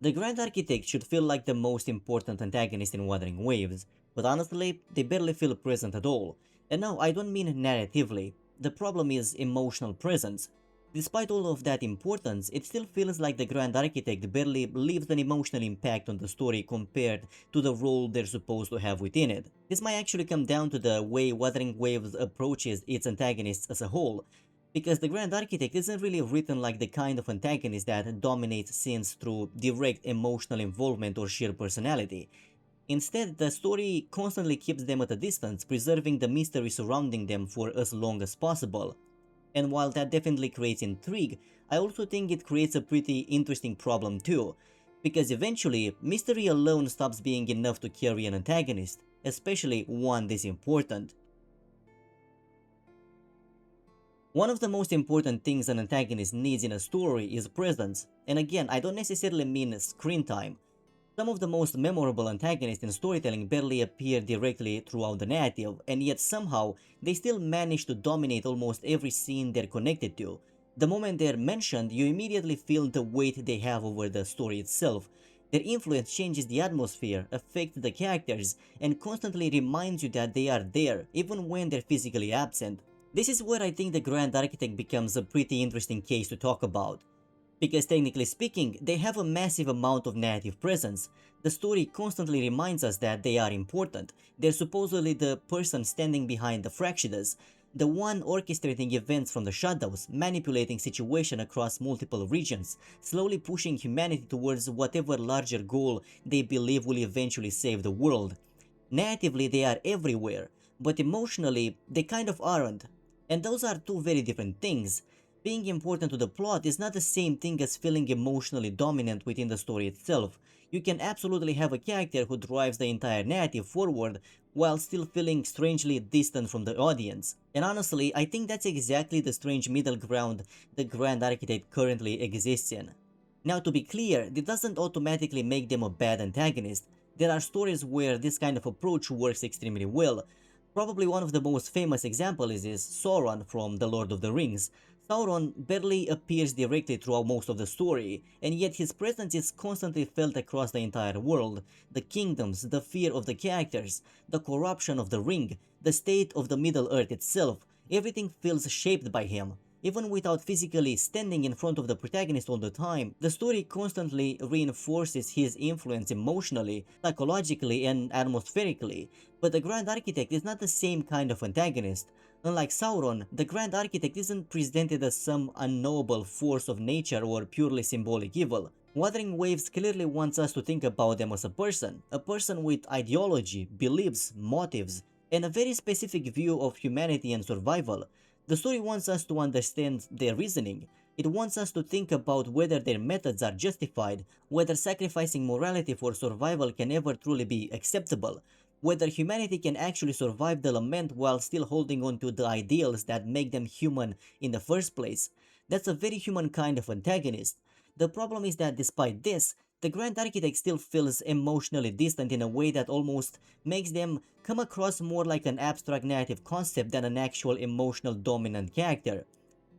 The Grand Architect should feel like the most important antagonist in Wuthering Waves, but honestly, they barely feel present at all. And no, I don't mean narratively, the problem is emotional presence. Despite all of that importance, it still feels like the Grand Architect barely leaves an emotional impact on the story compared to the role they're supposed to have within it. This might actually come down to the way Wuthering Waves approaches its antagonists as a whole, because the Grand Architect isn't really written like the kind of antagonist that dominates scenes through direct emotional involvement or sheer personality. Instead, the story constantly keeps them at a distance, preserving the mystery surrounding them for as long as possible. And while that definitely creates intrigue, I also think it creates a pretty interesting problem too, because eventually, mystery alone stops being enough to carry an antagonist, especially one this important. One of the most important things an antagonist needs in a story is presence, and again, I don't necessarily mean screen time. Some of the most memorable antagonists in storytelling barely appear directly throughout the narrative, and yet somehow they still manage to dominate almost every scene they're connected to. The moment they're mentioned, you immediately feel the weight they have over the story itself. Their influence changes the atmosphere, affects the characters, and constantly reminds you that they are there, even when they're physically absent. This is where I think the Grand Architect becomes a pretty interesting case to talk about. Because technically speaking, they have a massive amount of narrative presence. The story constantly reminds us that they are important. They're supposedly the person standing behind the Fractidas, the one orchestrating events from the shadows, manipulating situation across multiple regions, slowly pushing humanity towards whatever larger goal they believe will eventually save the world. Narratively, they are everywhere, but emotionally, they kind of aren't. And those are two very different things. Being important to the plot is not the same thing as feeling emotionally dominant within the story itself. You can absolutely have a character who drives the entire narrative forward while still feeling strangely distant from the audience. And honestly, I think that's exactly the strange middle ground the Grand Architect currently exists in. Now, to be clear, this doesn't automatically make them a bad antagonist. There are stories where this kind of approach works extremely well. Probably one of the most famous examples is Sauron from The Lord of the Rings. Sauron barely appears directly throughout most of the story, and yet his presence is constantly felt across the entire world. The kingdoms, the fear of the characters, the corruption of the ring, the state of the Middle-earth itself, everything feels shaped by him. Even without physically standing in front of the protagonist all the time, the story constantly reinforces his influence emotionally, psychologically, and atmospherically. But the Grand Architect is not the same kind of antagonist. Unlike Sauron, the Grand Architect isn't presented as some unknowable force of nature or purely symbolic evil. Wuthering Waves clearly wants us to think about them as a person with ideology, beliefs, motives, and a very specific view of humanity and survival. The story wants us to understand their reasoning. It wants us to think about whether their methods are justified, whether sacrificing morality for survival can ever truly be acceptable, whether humanity can actually survive the lament while still holding on to the ideals that make them human in the first place. That's a very human kind of antagonist. The problem is that despite this, the Grand Architect still feels emotionally distant in a way that almost makes them come across more like an abstract narrative concept than an actual emotional dominant character.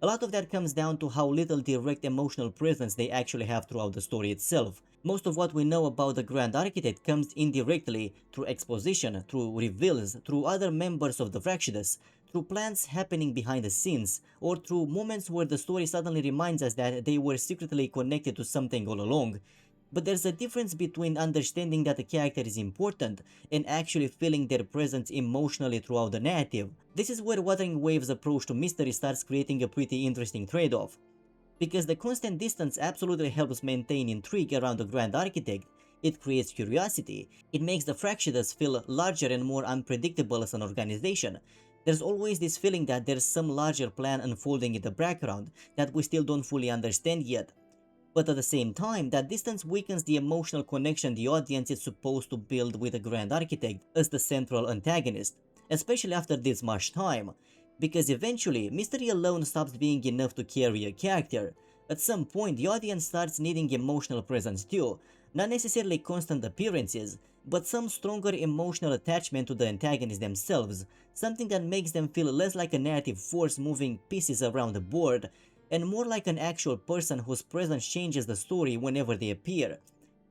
A lot of that comes down to how little direct emotional presence they actually have throughout the story itself. Most of what we know about the Grand Architect comes indirectly through exposition, through reveals, through other members of the Fractidas, through plans happening behind the scenes, or through moments where the story suddenly reminds us that they were secretly connected to something all along. But there's a difference between understanding that a character is important and actually feeling their presence emotionally throughout the narrative. This is where Wuthering Waves' approach to mystery starts creating a pretty interesting trade-off. Because the constant distance absolutely helps maintain intrigue around the Grand Architect, it creates curiosity, it makes the Fractidas feel larger and more unpredictable as an organization. There's always this feeling that there's some larger plan unfolding in the background that we still don't fully understand yet. But at the same time, that distance weakens the emotional connection the audience is supposed to build with the Grand Architect as the central antagonist, especially after this much time, because eventually, mystery alone stops being enough to carry a character. At some point, the audience starts needing emotional presence too, not necessarily constant appearances, but some stronger emotional attachment to the antagonists themselves, something that makes them feel less like a narrative force moving pieces around the board, and more like an actual person whose presence changes the story whenever they appear.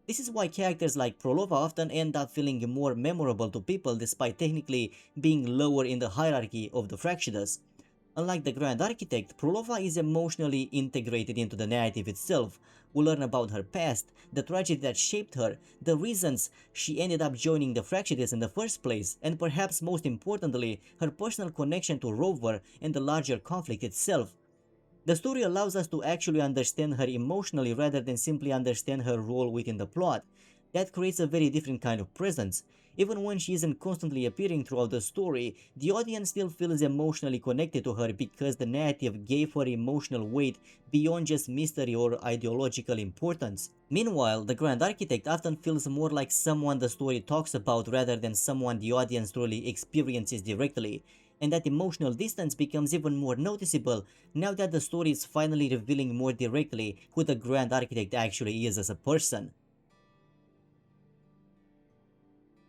This is why characters like Phrolova often end up feeling more memorable to people despite technically being lower in the hierarchy of the Fractious. Unlike the Grand Architect, Phrolova is emotionally integrated into the narrative itself. We learn about her past, the tragedy that shaped her, the reasons she ended up joining the Fractious in the first place, and perhaps most importantly, her personal connection to Rover and the larger conflict itself. The story allows us to actually understand her emotionally rather than simply understand her role within the plot. That creates a very different kind of presence. Even when she isn't constantly appearing throughout the story, the audience still feels emotionally connected to her because the narrative gave her emotional weight beyond just mystery or ideological importance. Meanwhile, the Grand Architect often feels more like someone the story talks about rather than someone the audience truly experiences directly. And that emotional distance becomes even more noticeable now that the story is finally revealing more directly who the Grand Architect actually is as a person.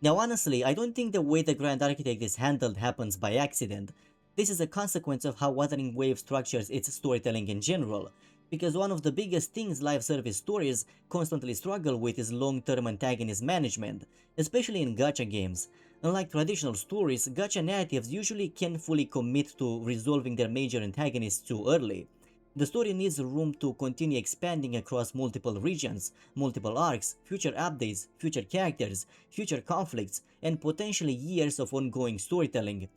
Now honestly, I don't think the way the Grand Architect is handled happens by accident. This is a consequence of how Wuthering Waves structures its storytelling in general, because one of the biggest things live service stories constantly struggle with is long-term antagonist management, especially in gacha games. Unlike traditional stories, gacha narratives usually can fully commit to resolving their major antagonists too early. The story needs room to continue expanding across multiple regions, multiple arcs, future updates, future characters, future conflicts, and potentially years of ongoing storytelling.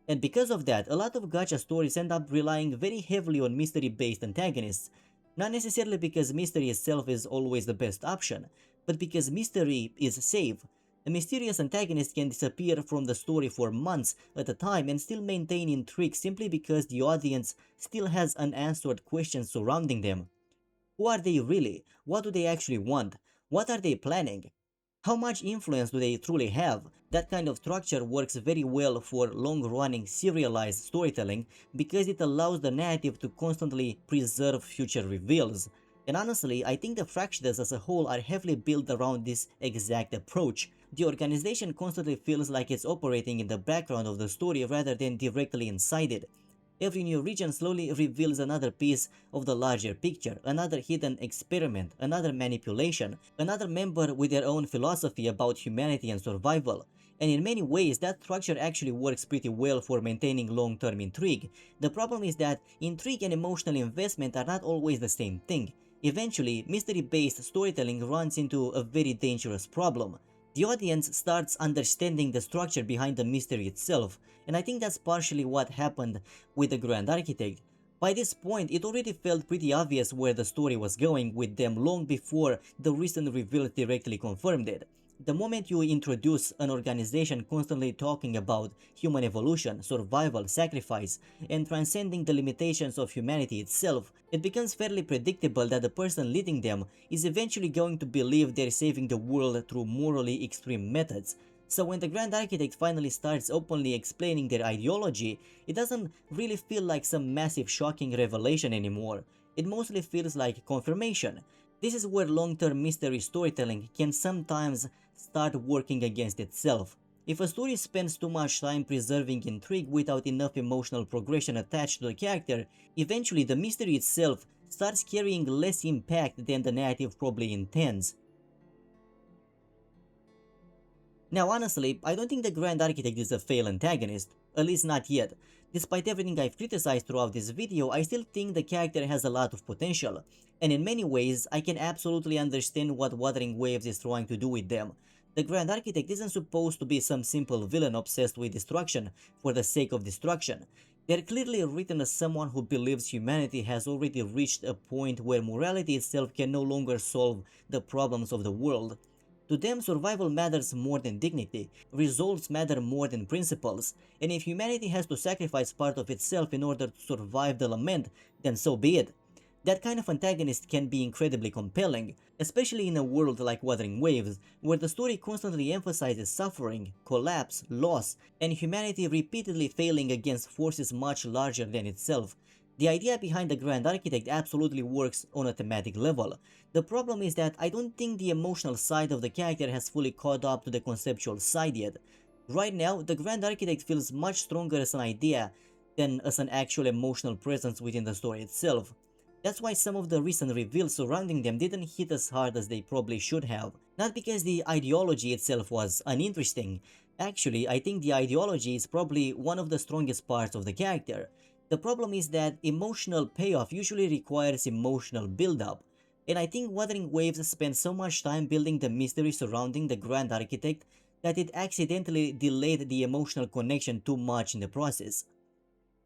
And because of that, a lot of gacha stories end up relying very heavily on mystery-based antagonists, not necessarily because mystery itself is always the best option, but because mystery is safe. A mysterious antagonist can disappear from the story for months at a time and still maintain intrigue simply because the audience still has unanswered questions surrounding them. Who are they really? What do they actually want? What are they planning? How much influence do they truly have? That kind of structure works very well for long-running serialized storytelling because it allows the narrative to constantly preserve future reveals. And honestly, I think the Fractious as a whole are heavily built around this exact approach. The organization constantly feels like it's operating in the background of the story rather than directly inside it. Every new region slowly reveals another piece of the larger picture, another hidden experiment, another manipulation, another member with their own philosophy about humanity and survival. And in many ways, that structure actually works pretty well for maintaining long-term intrigue. The problem is that intrigue and emotional investment are not always the same thing. Eventually, mystery-based storytelling runs into a very dangerous problem. The audience starts understanding the structure behind the mystery itself, and I think that's partially what happened with the Grand Architect. By this point, it already felt pretty obvious where the story was going with them long before the recent reveal directly confirmed it. The moment you introduce an organization constantly talking about human evolution, survival, sacrifice, and transcending the limitations of humanity itself, it becomes fairly predictable that the person leading them is eventually going to believe they're saving the world through morally extreme methods. So when the Grand Architect finally starts openly explaining their ideology, it doesn't really feel like some massive shocking revelation anymore. It mostly feels like confirmation. This is where long-term mystery storytelling can sometimes start working against itself. If a story spends too much time preserving intrigue without enough emotional progression attached to the character, eventually the mystery itself starts carrying less impact than the narrative probably intends. Now honestly, I don't think the Grand Architect is a failed antagonist, at least not yet. Despite everything I've criticized throughout this video, I still think the character has a lot of potential, and in many ways, I can absolutely understand what Wuthering Waves is trying to do with them. The Grand Architect isn't supposed to be some simple villain obsessed with destruction for the sake of destruction. They're clearly written as someone who believes humanity has already reached a point where morality itself can no longer solve the problems of the world. To them, survival matters more than dignity, results matter more than principles, and if humanity has to sacrifice part of itself in order to survive the lament, then so be it. That kind of antagonist can be incredibly compelling, especially in a world like Wuthering Waves, where the story constantly emphasizes suffering, collapse, loss, and humanity repeatedly failing against forces much larger than itself. The idea behind the Grand Architect absolutely works on a thematic level. The problem is that I don't think the emotional side of the character has fully caught up to the conceptual side yet. Right now, the Grand Architect feels much stronger as an idea than as an actual emotional presence within the story itself. That's why some of the recent reveals surrounding them didn't hit as hard as they probably should have. Not because the ideology itself was uninteresting. Actually, I think the ideology is probably one of the strongest parts of the character. The problem is that emotional payoff usually requires emotional build-up, and I think Wuthering Waves spent so much time building the mystery surrounding the Grand Architect that it accidentally delayed the emotional connection too much in the process.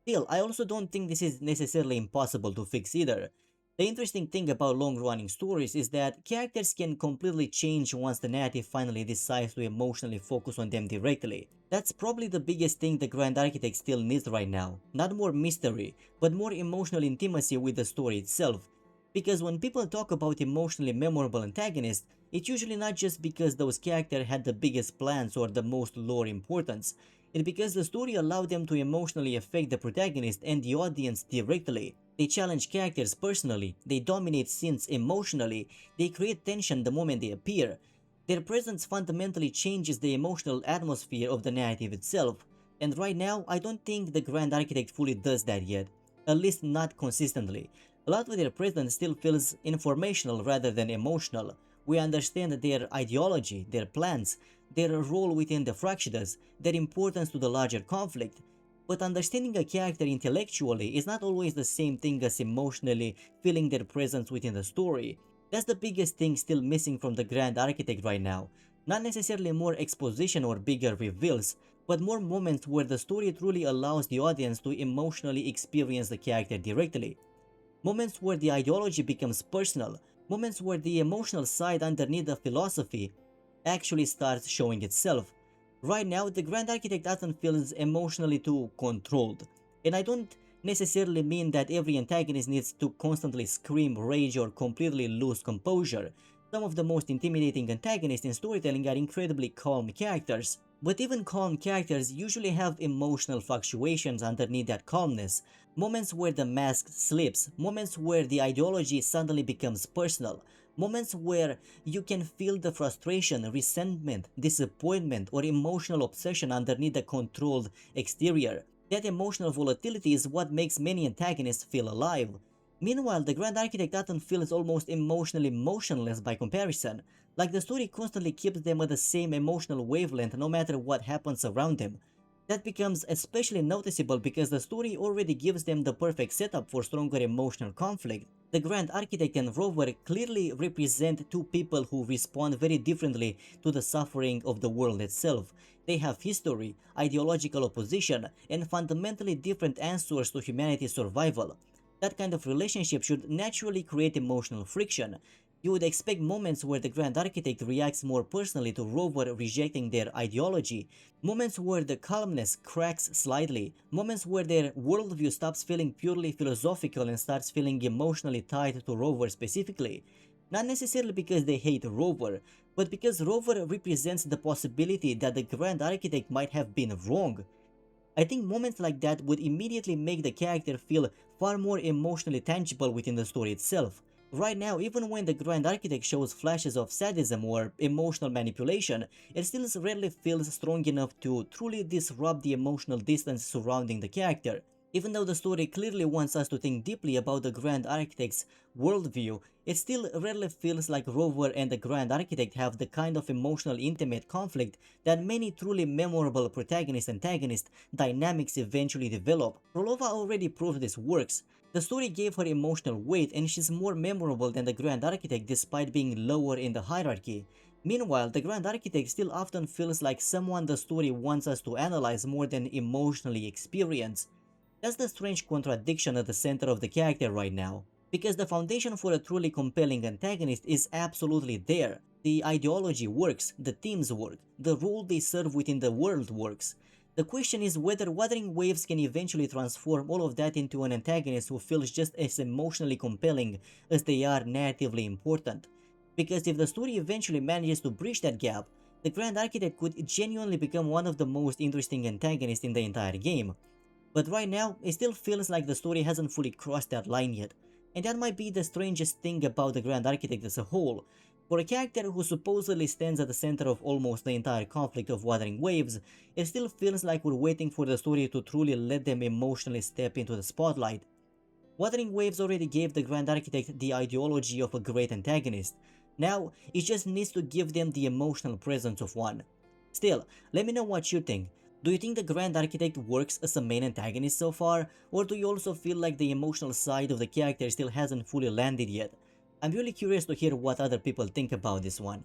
Still, I also don't think this is necessarily impossible to fix either. The interesting thing about long-running stories is that characters can completely change once the narrative finally decides to emotionally focus on them directly. That's probably the biggest thing the Grand Architect still needs right now. Not more mystery, but more emotional intimacy with the story itself. Because when people talk about emotionally memorable antagonists, it's usually not just because those characters had the biggest plans or the most lore importance. It's because the story allowed them to emotionally affect the protagonist and the audience directly. They challenge characters personally, they dominate scenes emotionally, they create tension the moment they appear. Their presence fundamentally changes the emotional atmosphere of the narrative itself, and right now I don't think the Grand Architect fully does that yet, at least not consistently. A lot of their presence still feels informational rather than emotional. We understand their ideology, their plans, their role within the Fractidas, their importance to the larger conflict. But understanding a character intellectually is not always the same thing as emotionally feeling their presence within the story. That's the biggest thing still missing from the Grand Architect right now. Not necessarily more exposition or bigger reveals, but more moments where the story truly allows the audience to emotionally experience the character directly. Moments where the ideology becomes personal, moments where the emotional side underneath the philosophy actually starts showing itself. Right now, the Grand Architect often feels emotionally too controlled, and I don't necessarily mean that every antagonist needs to constantly scream rage or completely lose composure. Some of the most intimidating antagonists in storytelling are incredibly calm characters, but even calm characters usually have emotional fluctuations underneath that calmness. Moments where the mask slips, moments where the ideology suddenly becomes personal, moments where you can feel the frustration, resentment, disappointment, or emotional obsession underneath the controlled exterior. That emotional volatility is what makes many antagonists feel alive. Meanwhile, the Grand Architect often feels almost emotionally motionless by comparison, like the story constantly keeps them at the same emotional wavelength no matter what happens around them. That becomes especially noticeable because the story already gives them the perfect setup for stronger emotional conflict. The Grand Architect and Rover clearly represent two people who respond very differently to the suffering of the world itself. They have history, ideological opposition, and fundamentally different answers to humanity's survival. That kind of relationship should naturally create emotional friction. You would expect moments where the Grand Architect reacts more personally to Rover rejecting their ideology, moments where the calmness cracks slightly, moments where their worldview stops feeling purely philosophical and starts feeling emotionally tied to Rover specifically. Not necessarily because they hate Rover, but because Rover represents the possibility that the Grand Architect might have been wrong. I think moments like that would immediately make the character feel far more emotionally tangible within the story itself. Right now, even when the Grand Architect shows flashes of sadism or emotional manipulation, it still rarely feels strong enough to truly disrupt the emotional distance surrounding the character. Even though the story clearly wants us to think deeply about the Grand Architect's worldview, it still rarely feels like Rover and the Grand Architect have the kind of emotional intimate conflict that many truly memorable protagonist-antagonist dynamics eventually develop. Phrolova already proved this works. The story gave her emotional weight and she's more memorable than the Grand Architect despite being lower in the hierarchy. Meanwhile, the Grand Architect still often feels like someone the story wants us to analyze more than emotionally experience. That's the strange contradiction at the center of the character right now. Because the foundation for a truly compelling antagonist is absolutely there. The ideology works, the themes work, the role they serve within the world works. The question is whether Wuthering Waves can eventually transform all of that into an antagonist who feels just as emotionally compelling as they are narratively important. Because if the story eventually manages to bridge that gap, the Grand Architect could genuinely become one of the most interesting antagonists in the entire game. But right now, it still feels like the story hasn't fully crossed that line yet, and that might be the strangest thing about the Grand Architect as a whole. For a character who supposedly stands at the center of almost the entire conflict of Wuthering Waves, it still feels like we're waiting for the story to truly let them emotionally step into the spotlight. Wuthering Waves already gave the Grand Architect the ideology of a great antagonist, Now, it just needs to give them the emotional presence of one. Still, let me know what you think. Do you think the Grand Architect works as a main antagonist so far, or do you also feel like the emotional side of the character still hasn't fully landed yet? I'm really curious to hear what other people think about this one.